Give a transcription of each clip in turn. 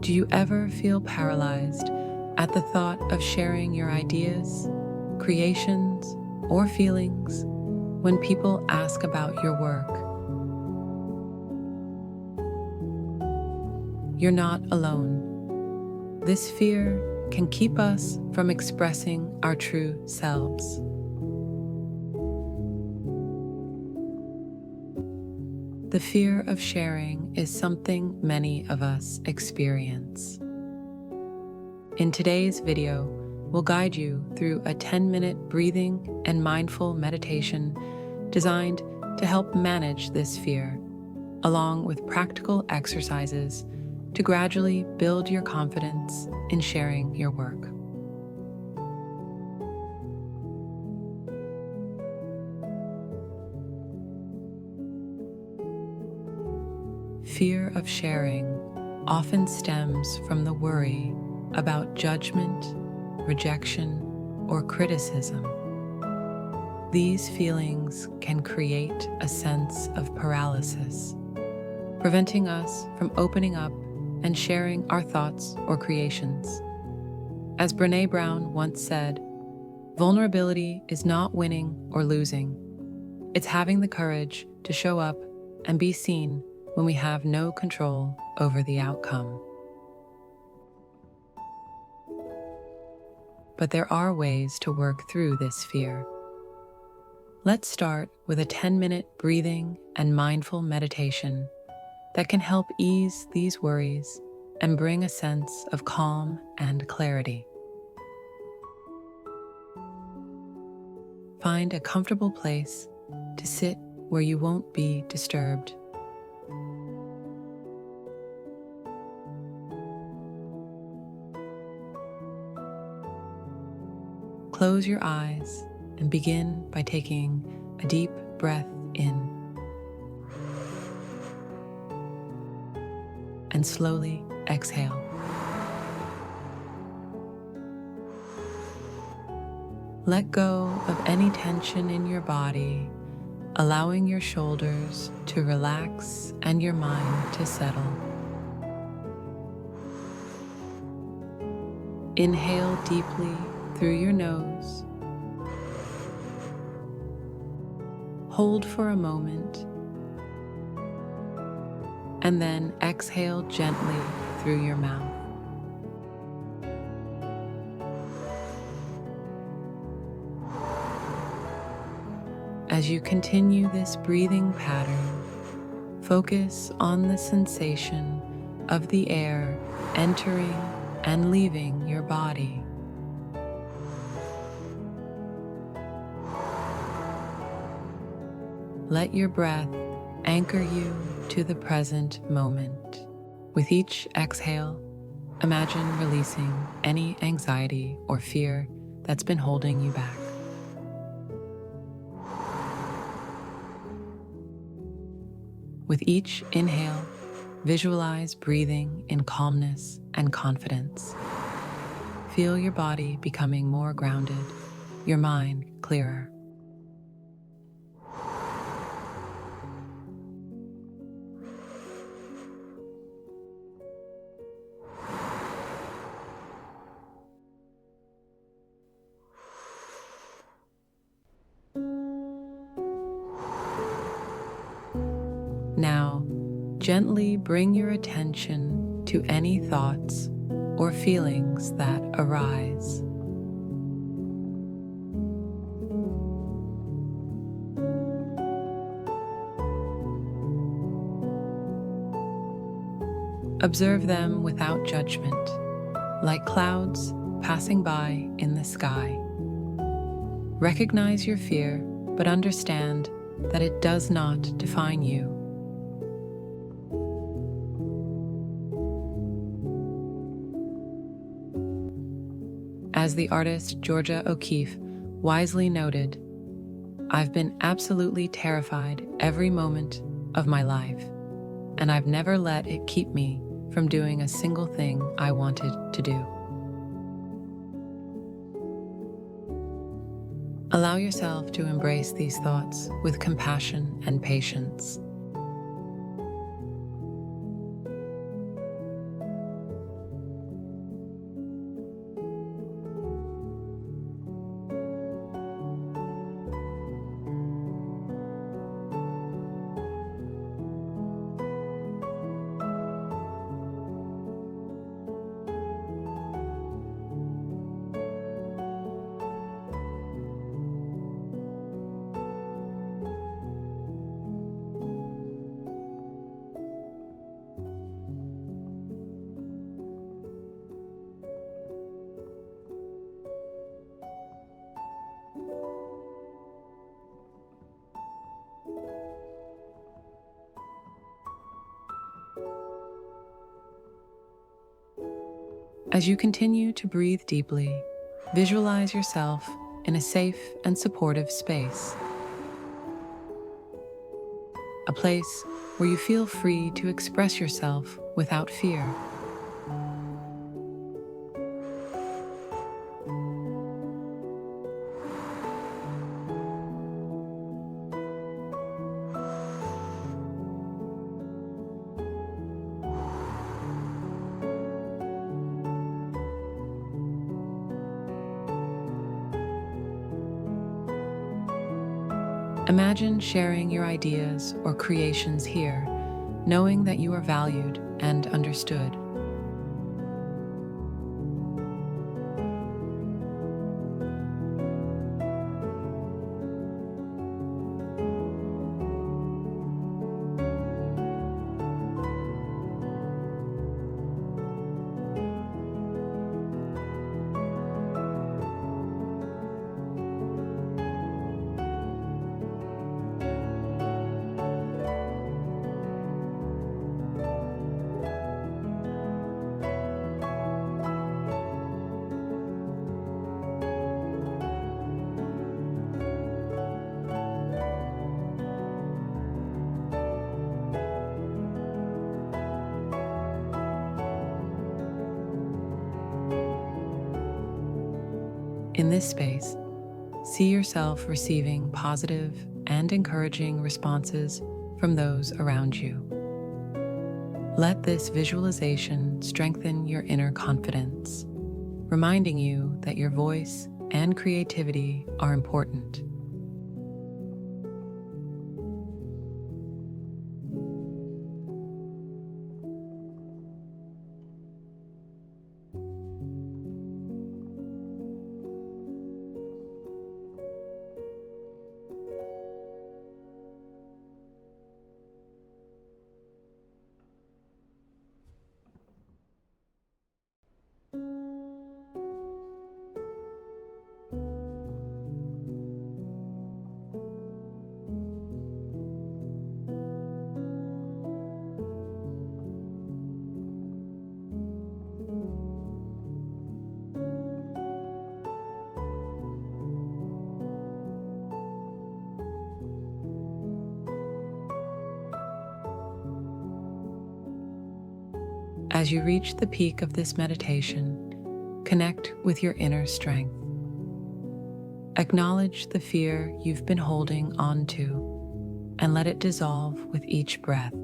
Do you ever feel paralyzed at the thought of sharing your ideas, creations, or feelings when people ask about your work? You're not alone. This fear can keep us from expressing our true selves. The fear of sharing is something many of us experience. In today's video, we'll guide you through a 10-minute breathing and mindful meditation designed to help manage this fear, along with practical exercises to gradually build your confidence in sharing your work. Fear of sharing often stems from the worry about judgment, rejection, or criticism. These feelings can create a sense of paralysis, preventing us from opening up and sharing our thoughts or creations. As Brené Brown once said, vulnerability is not winning or losing. It's having the courage to show up and be seen when we have no control over the outcome. But there are ways to work through this fear. Let's start with a 10-minute breathing and mindful meditation that can help ease these worries and bring a sense of calm and clarity. Find a comfortable place to sit where you won't be disturbed. Close your eyes and begin by taking a deep breath in and slowly exhale. Let go of any tension in your body, allowing your shoulders to relax and your mind to settle. Inhale deeply through your nose. Hold for a moment, and then exhale gently through your mouth. As you continue this breathing pattern, focus on the sensation of the air entering and leaving your body. Let your breath anchor you to the present moment. With each exhale, imagine releasing any anxiety or fear that's been holding you back. With each inhale, visualize breathing in calmness and confidence. Feel your body becoming more grounded, your mind clearer. Now, gently bring your attention to any thoughts or feelings that arise. Observe them without judgment, like clouds passing by in the sky. Recognize your fear, but understand that it does not define you. As the artist Georgia O'Keeffe wisely noted, "I've been absolutely terrified every moment of my life, and I've never let it keep me from doing a single thing I wanted to do." Allow yourself to embrace these thoughts with compassion and patience. As you continue to breathe deeply, visualize yourself in a safe and supportive space, a place where you feel free to express yourself without fear. Imagine sharing your ideas or creations here, knowing that you are valued and understood. In this space, see yourself receiving positive and encouraging responses from those around you. Let this visualization strengthen your inner confidence, reminding you that your voice and creativity are important. As you reach the peak of this meditation, connect with your inner strength. Acknowledge the fear you've been holding on to and let it dissolve with each breath.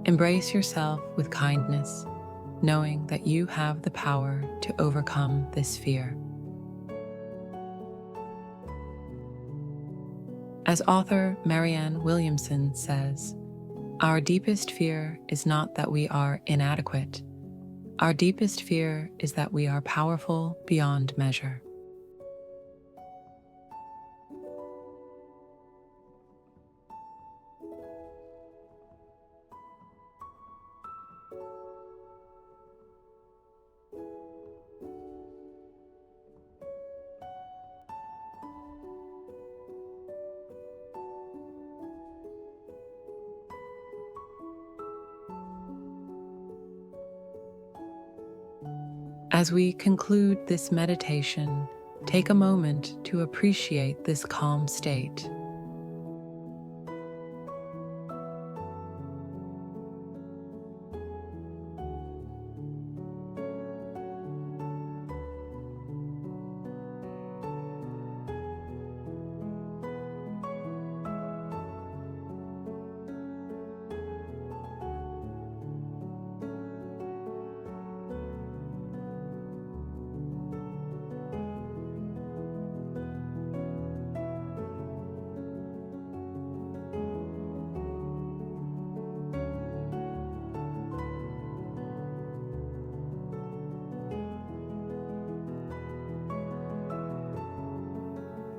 Embrace yourself with kindness, knowing that you have the power to overcome this fear. As author Marianne Williamson says, our deepest fear is not that we are inadequate. Our deepest fear is that we are powerful beyond measure. As we conclude this meditation, take a moment to appreciate this calm state.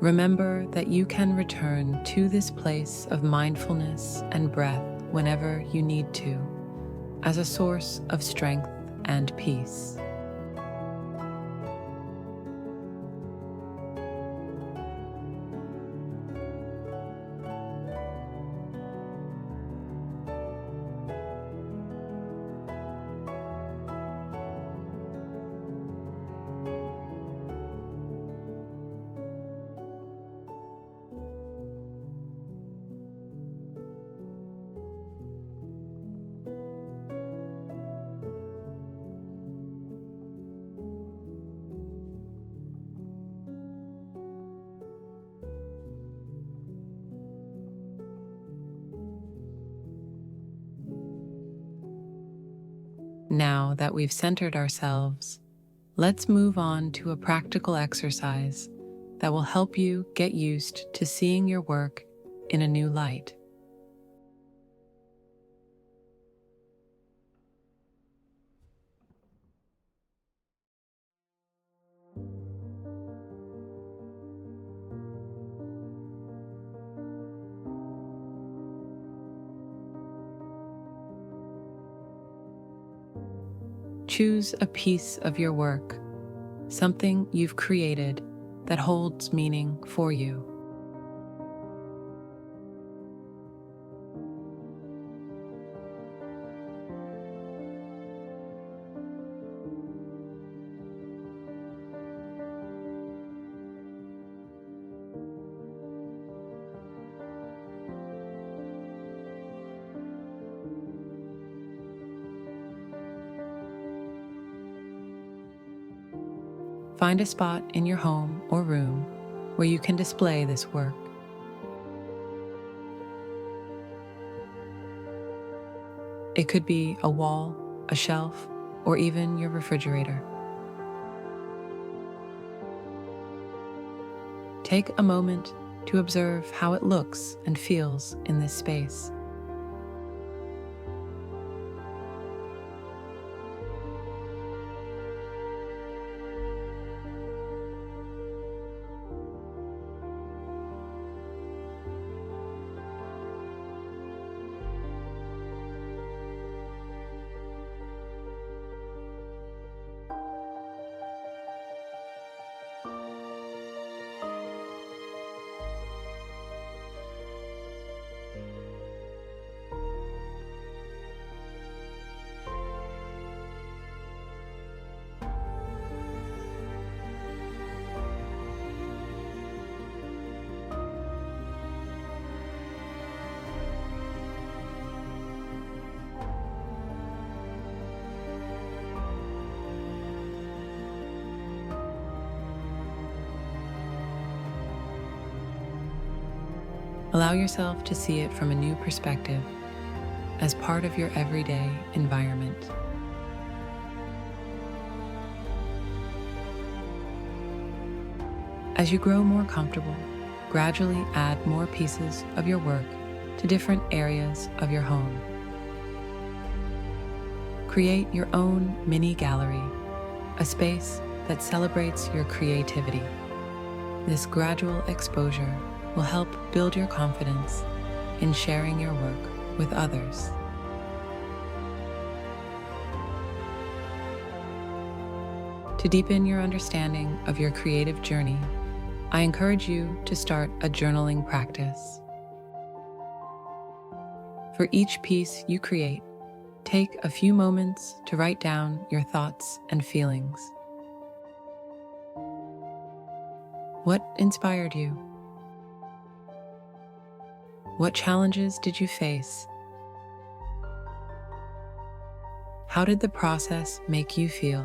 Remember that you can return to this place of mindfulness and breath whenever you need to, as a source of strength and peace. Now that we've centered ourselves, let's move on to a practical exercise that will help you get used to seeing your work in a new light. Choose a piece of your work, something you've created that holds meaning for you. Find a spot in your home or room where you can display this work. It could be a wall, a shelf, or even your refrigerator. Take a moment to observe how it looks and feels in this space. Allow yourself to see it from a new perspective, as part of your everyday environment. As you grow more comfortable, gradually add more pieces of your work to different areas of your home. Create your own mini gallery, a space that celebrates your creativity. This gradual exposure will help build your confidence in sharing your work with others. To deepen your understanding of your creative journey, I encourage you to start a journaling practice. For each piece you create, take a few moments to write down your thoughts and feelings. What inspired you? What challenges did you face? How did the process make you feel?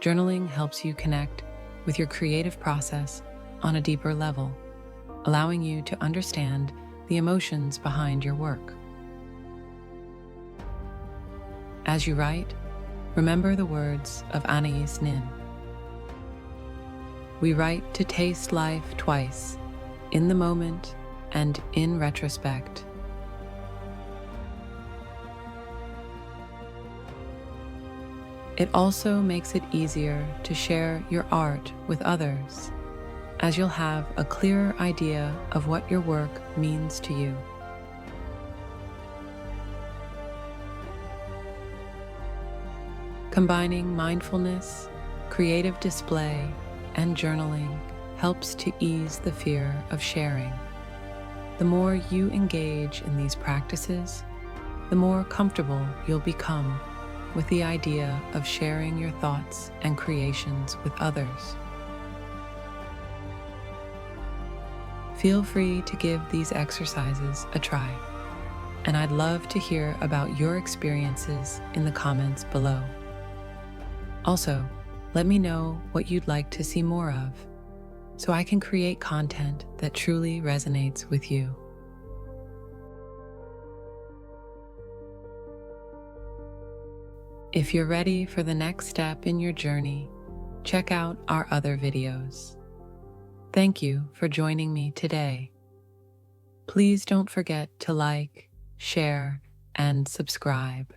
Journaling helps you connect with your creative process on a deeper level, allowing you to understand the emotions behind your work. As you write, remember the words of Anais Nin. We write to taste life twice, in the moment and in retrospect. It also makes it easier to share your art with others, as you'll have a clearer idea of what your work means to you. Combining mindfulness, creative display, and journaling helps to ease the fear of sharing. The more you engage in these practices, the more comfortable you'll become with the idea of sharing your thoughts and creations with others. Feel free to give these exercises a try, and I'd love to hear about your experiences in the comments below. Also, let me know what you'd like to see more of, so I can create content that truly resonates with you. If you're ready for the next step in your journey, check out our other videos. Thank you for joining me today. Please don't forget to like, share, and subscribe.